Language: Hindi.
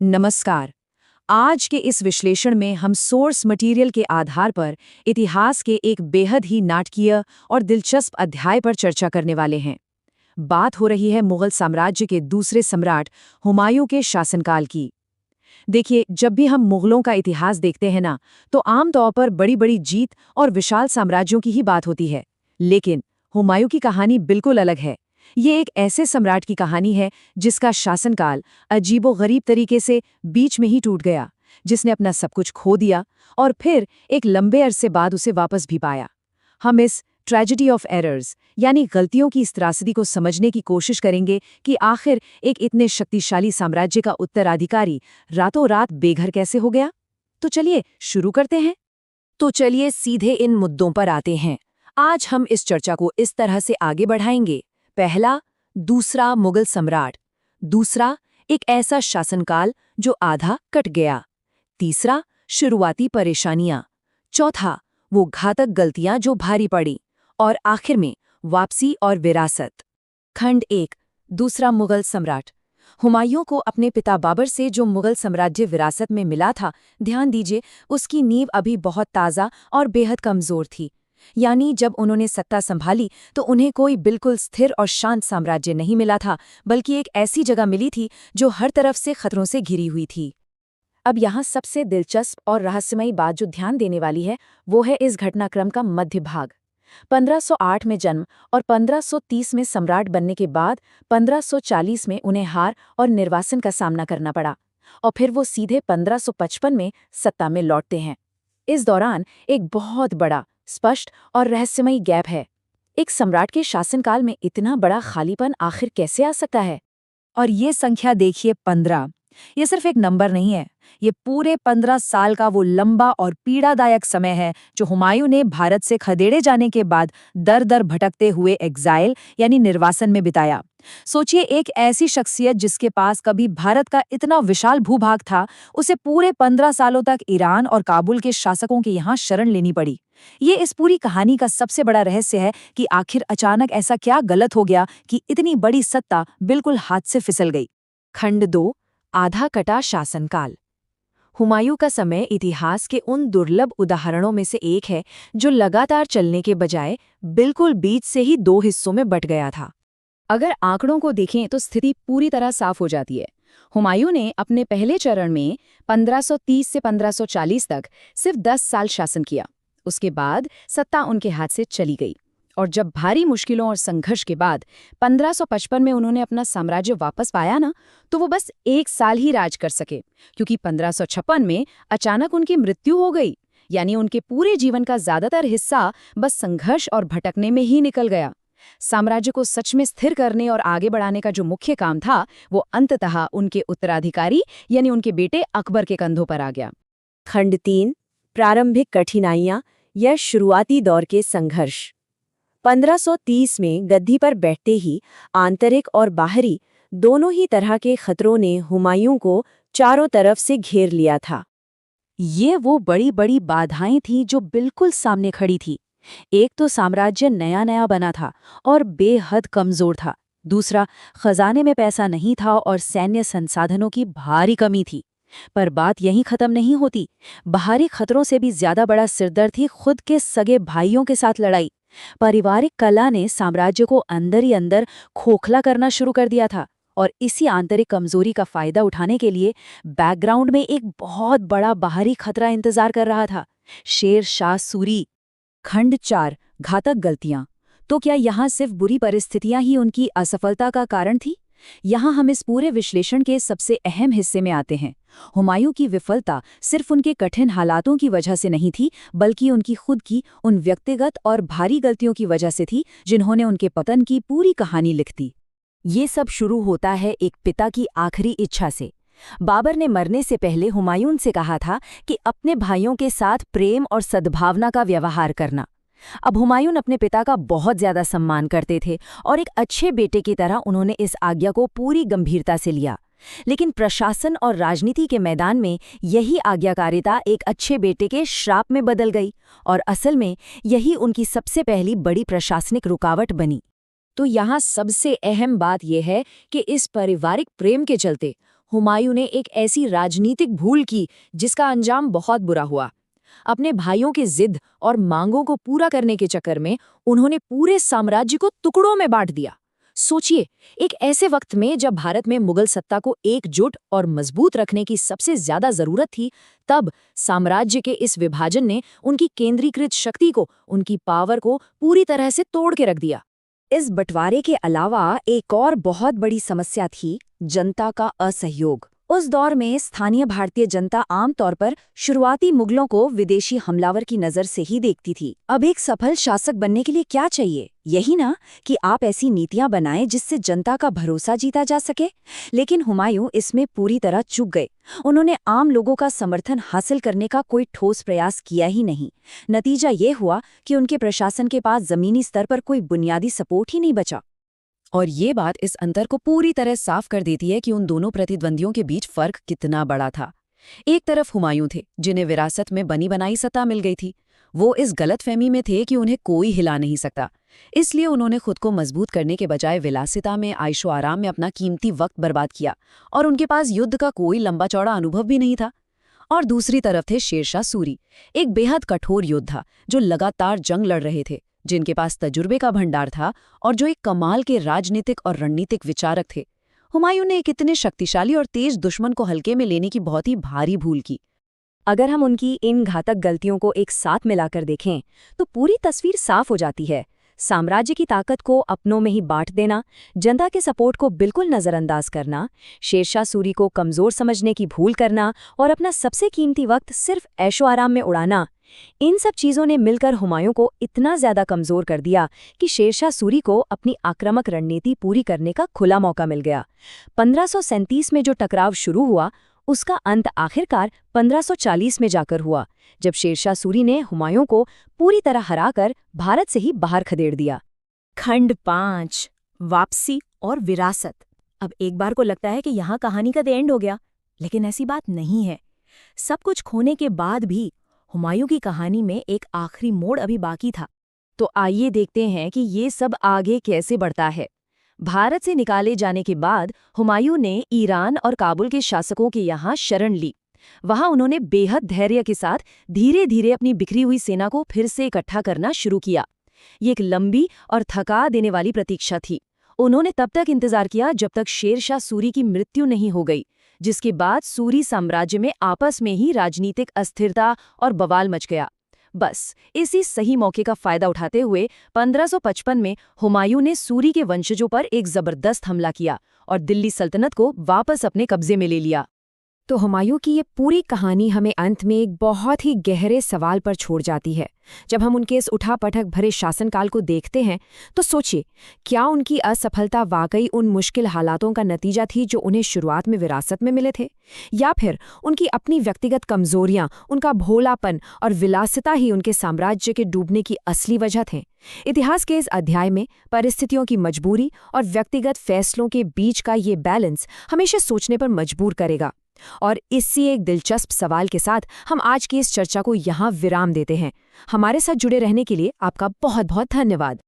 नमस्कार। आज के इस विश्लेषण में हम सोर्स मटेरियल के आधार पर इतिहास के एक बेहद ही नाटकीय और दिलचस्प अध्याय पर चर्चा करने वाले हैं। बात हो रही है मुगल साम्राज्य के दूसरे सम्राट हुमायूं के शासनकाल की। देखिए, जब भी हम मुगलों का इतिहास देखते हैं ना, तो आमतौर पर बड़ी बड़ी जीत और विशाल साम्राज्यों की ही बात होती है। लेकिन हुमायूं की कहानी बिल्कुल अलग है। ये एक ऐसे सम्राट की कहानी है जिसका शासनकाल अजीबोगरीब तरीके से बीच में ही टूट गया, जिसने अपना सब कुछ खो दिया और फिर एक लंबे अरसे बाद उसे वापस भी पाया। हम इस ट्रेजेडी ऑफ एरर्स यानी गलतियों की इस त्रासदी को समझने की कोशिश करेंगे कि आखिर एक इतने शक्तिशाली साम्राज्य का उत्तराधिकारी रातों रात बेघर कैसे हो गया। तो चलिए शुरू करते हैं। तो चलिए सीधे इन मुद्दों पर आते हैं। आज हम इस चर्चा को इस तरह से आगे बढ़ाएंगे। पहला, दूसरा मुगल सम्राट। दूसरा, एक ऐसा शासनकाल जो आधा कट गया। तीसरा, शुरुआती परेशानियां। चौथा, वो घातक गलतियां जो भारी पड़ी। और आखिर में वापसी और विरासत। खंड 1, दूसरा मुगल सम्राट। हुमायूं को अपने पिता बाबर से जो मुगल साम्राज्य विरासत में मिला था, ध्यान दीजिए, उसकी नींव अभी बहुत ताज़ा और बेहद कमज़ोर थी। यानी जब उन्होंने सत्ता संभाली तो उन्हें कोई बिल्कुल स्थिर और शांत साम्राज्य नहीं मिला था, बल्कि एक ऐसी जगह मिली थी जो हर तरफ से खतरों से घिरी हुई थी। अब यहाँ सबसे दिलचस्प और रहस्यमयी बात जो ध्यान देने वाली है, वो है इस घटनाक्रम का मध्य भाग। 1508 में जन्म और 1530 में सम्राट बनने के बाद 1540 में उन्हें हार और निर्वासन का सामना करना पड़ा, और फिर वो सीधे 1555 में सत्ता में लौटते हैं। इस दौरान एक बहुत बड़ा, स्पष्ट और रहस्यमयी गैप है। एक सम्राट के शासनकाल में इतना बड़ा खालीपन आखिर कैसे आ सकता है? और ये संख्या देखिए, 15। ये सिर्फ एक नंबर नहीं है, ये पूरे 15 साल का वो लंबा और पीड़ादायक समय है जो हुमायूं ने भारत से खदेड़े जाने के बाद दर दर भटकते हुए एग्जाइल यानी निर्वासन में बिताया। सोचिए, एक ऐसी शख्सियत जिसके पास कभी भारत का इतना विशाल भूभाग था, उसे पूरे 15 सालों तक ईरान और काबुल के शासकों के यहाँ शरण लेनी पड़ी। ये इस पूरी कहानी का सबसे बड़ा रहस्य है कि आखिर अचानक ऐसा क्या गलत हो गया कि इतनी बड़ी सत्ता बिल्कुल हाथ से फिसल गई। खंड 2, आधा कटा शासनकाल। हुमायूं का समय इतिहास के उन दुर्लभ उदाहरणों में से एक है जो लगातार चलने के बजाय बिल्कुल बीच से ही दो हिस्सों में बट गया था। अगर आंकड़ों को देखें तो स्थिति पूरी तरह साफ हो जाती है। हुमायूं ने अपने पहले चरण में 1530 से 1540 तक सिर्फ 10 साल शासन किया। उसके बाद सत्ता उनके हाथ से चली गई, और जब भारी मुश्किलों और संघर्ष के बाद 1555 में उन्होंने अपना साम्राज्य वापस पाया ना, तो वो बस 1 साल ही राज कर सके, क्योंकि 1556 में अचानक उनकी मृत्यु हो गई। यानी उनके पूरे जीवन का ज्यादातर हिस्सा बस संघर्ष और भटकने में ही निकल गया। साम्राज्य को सच में स्थिर करने और आगे बढ़ाने का जो मुख्य काम था, वो अंततः उनके उत्तराधिकारी यानी उनके बेटे अकबर के कंधों पर आ गया। खंड 3, प्रारंभिक कठिनाइयां या शुरुआती दौर के संघर्ष। 1530 में गद्दी पर बैठते ही आंतरिक और बाहरी दोनों ही तरह के खतरों ने हुमायूं को चारों तरफ से घेर लिया था। ये वो बड़ी बड़ी बाधाएं थीं जो बिल्कुल सामने खड़ी थी। एक तो साम्राज्य नया नया बना था और बेहद कमजोर था। दूसरा, खजाने में पैसा नहीं था और सैन्य संसाधनों की भारी कमी थी। पर बात यहीं खत्म नहीं होती। बाहरी खतरों से भी ज्यादा बड़ा सिरदर्द थी खुद के सगे भाइयों के साथ लड़ाई। पारिवारिक कलह ने साम्राज्य को अंदर ही अंदर खोखला करना शुरू कर दिया था, और इसी आंतरिक कमजोरी का फायदा उठाने के लिए बैकग्राउंड में एक बहुत बड़ा बाहरी खतरा इंतजार कर रहा था, शेर शाह सूरी। खंड 4, घातक गलतियां। तो क्या यहाँ सिर्फ बुरी परिस्थितियां ही उनकी असफलता का कारण थी? यहाँ हम इस पूरे विश्लेषण के सबसे अहम हिस्से में आते हैं। हुमायूं की विफलता सिर्फ उनके कठिन हालातों की वजह से नहीं थी, बल्कि उनकी खुद की उन व्यक्तिगत और भारी गलतियों की वजह से थी जिन्होंने उनके पतन की पूरी कहानी लिख दी। ये सब शुरू होता है एक पिता की आखिरी इच्छा से। बाबर ने मरने से पहले हुमायूं से कहा था कि अपने भाइयों के साथ प्रेम और सद्भावना का व्यवहार करना। अब हुमायूं अपने पिता का बहुत ज्यादा सम्मान करते थे और एक अच्छे बेटे की तरह उन्होंने इस आज्ञा को पूरी गंभीरता से लिया। लेकिन प्रशासन और राजनीति के मैदान में यही आज्ञाकारिता एक अच्छे बेटे के श्राप में बदल गई, और असल में यही उनकी सबसे पहली बड़ी प्रशासनिक रुकावट बनी। तो यहाँ सबसे अहम बात यह है कि इस पारिवारिक प्रेम के चलते हुमायूं ने एक ऐसी राजनीतिक भूल की जिसका अंजाम बहुत बुरा हुआ। अपने भाइयों की जिद और मांगों को पूरा करने के चक्कर में उन्होंने पूरे साम्राज्य को टुकड़ों में बांट दिया। सोचिए, एक ऐसे वक्त में जब भारत में मुगल सत्ता को एकजुट और मजबूत रखने की सबसे ज्यादा जरूरत थी, तब साम्राज्य के इस विभाजन ने उनकी केंद्रीकृत शक्ति को, उनकी पावर को पूरी तरह से तोड़ के रख दिया। इस बंटवारे के अलावा एक और बहुत बड़ी समस्या थी जनता का असहयोग। उस दौर में स्थानीय भारतीय जनता आमतौर पर शुरुआती मुगलों को विदेशी हमलावर की नज़र से ही देखती थी। अब एक सफल शासक बनने के लिए क्या चाहिए? यही ना कि आप ऐसी नीतियां बनाएं जिससे जनता का भरोसा जीता जा सके। लेकिन हुमायूं इसमें पूरी तरह चूक गए। उन्होंने आम लोगों का समर्थन हासिल करने का कोई ठोस प्रयास किया ही नहीं। नतीजा ये हुआ कि उनके प्रशासन के पास जमीनी स्तर पर कोई बुनियादी सपोर्ट ही नहीं बचा। और ये बात इस अंतर को पूरी तरह साफ कर देती है कि उन दोनों प्रतिद्वंदियों के बीच फर्क कितना बड़ा था। एक तरफ हुमायूं थे, जिन्हें विरासत में बनी बनाई सत्ता मिल गई थी। वो इस गलतफहमी में थे कि उन्हें कोई हिला नहीं सकता। इसलिए उन्होंने खुद को मजबूत करने के बजाय विलासिता में, आयशो आराम में अपना कीमती वक्त बर्बाद किया, और उनके पास युद्ध का कोई लंबा चौड़ा अनुभव भी नहीं था। और दूसरी तरफ थे शेरशाह सूरी, एक बेहद कठोर योद्धा जो लगातार जंग लड़ रहे थे, जिनके पास तजुर्बे का भंडार था और जो एक कमाल के राजनीतिक और रणनीतिक विचारक थे। हुमायूं ने एक इतने शक्तिशाली और तेज दुश्मन को हल्के में लेने की बहुत ही भारी भूल की। अगर हम उनकी इन घातक गलतियों को एक साथ मिलाकर देखें तो पूरी तस्वीर साफ हो जाती है। साम्राज्य की ताकत को अपनों में ही बांट देना, जनता के सपोर्ट को बिल्कुल नज़रअंदाज करना, शेरशाह सूरी को कमज़ोर समझने की भूल करना और अपना सबसे कीमती वक्त सिर्फ ऐशो आराम में उड़ाना, इन सब चीज़ों ने मिलकर हुमायूं को इतना ज़्यादा कमज़ोर कर दिया कि शेरशाह सूरी को अपनी आक्रामक रणनीति पूरी करने का खुला मौका मिल गया। 1537 में जो टकराव शुरू हुआ, उसका अंत आखिरकार 1540 में जाकर हुआ, जब शेरशाह सूरी ने हुमायूं को पूरी तरह हराकर भारत से ही बाहर खदेड़ दिया। खंड 5, वापसी और विरासत। अब एक बार को लगता है कि यहाँ कहानी का द एंड हो गया, लेकिन ऐसी बात नहीं है। सब कुछ खोने के बाद भी हुमायूं की कहानी में एक आखिरी मोड़ अभी बाकी था। तो आइए देखते हैं कि ये सब आगे कैसे बढ़ता है। भारत से निकाले जाने के बाद हुमायूं ने ईरान और काबुल के शासकों के यहाँ शरण ली। वहां उन्होंने बेहद धैर्य के साथ धीरे धीरे अपनी बिखरी हुई सेना को फिर से इकट्ठा करना शुरू किया। ये एक लंबी और थका देने वाली प्रतीक्षा थी। उन्होंने तब तक इंतजार किया जब तक शेरशाह सूरी की मृत्यु नहीं हो गई, जिसके बाद सूरी साम्राज्य में आपस में ही राजनीतिक अस्थिरता और बवाल मच गया। बस इसी सही मौके का फायदा उठाते हुए 1555 में हुमायूं ने सूरी के वंशजों पर एक जबरदस्त हमला किया और दिल्ली सल्तनत को वापस अपने कब्जे में ले लिया। तो हुमायूं की ये पूरी कहानी हमें अंत में एक बहुत ही गहरे सवाल पर छोड़ जाती है। जब हम उनके इस उठापटक भरे शासनकाल को देखते हैं तो सोचिए, क्या उनकी असफलता वाकई उन मुश्किल हालातों का नतीजा थी जो उन्हें शुरुआत में विरासत में मिले थे, या फिर उनकी अपनी व्यक्तिगत कमजोरियां, उनका भोलापन और विलासिता ही उनके साम्राज्य के डूबने की असली वजह थे? इतिहास के इस अध्याय में परिस्थितियों की मजबूरी और व्यक्तिगत फैसलों के बीच का ये बैलेंस हमेशा सोचने पर मजबूर करेगा। और इसी एक दिलचस्प सवाल के साथ हम आज की इस चर्चा को यहाँ विराम देते हैं। हमारे साथ जुड़े रहने के लिए आपका बहुत बहुत धन्यवाद।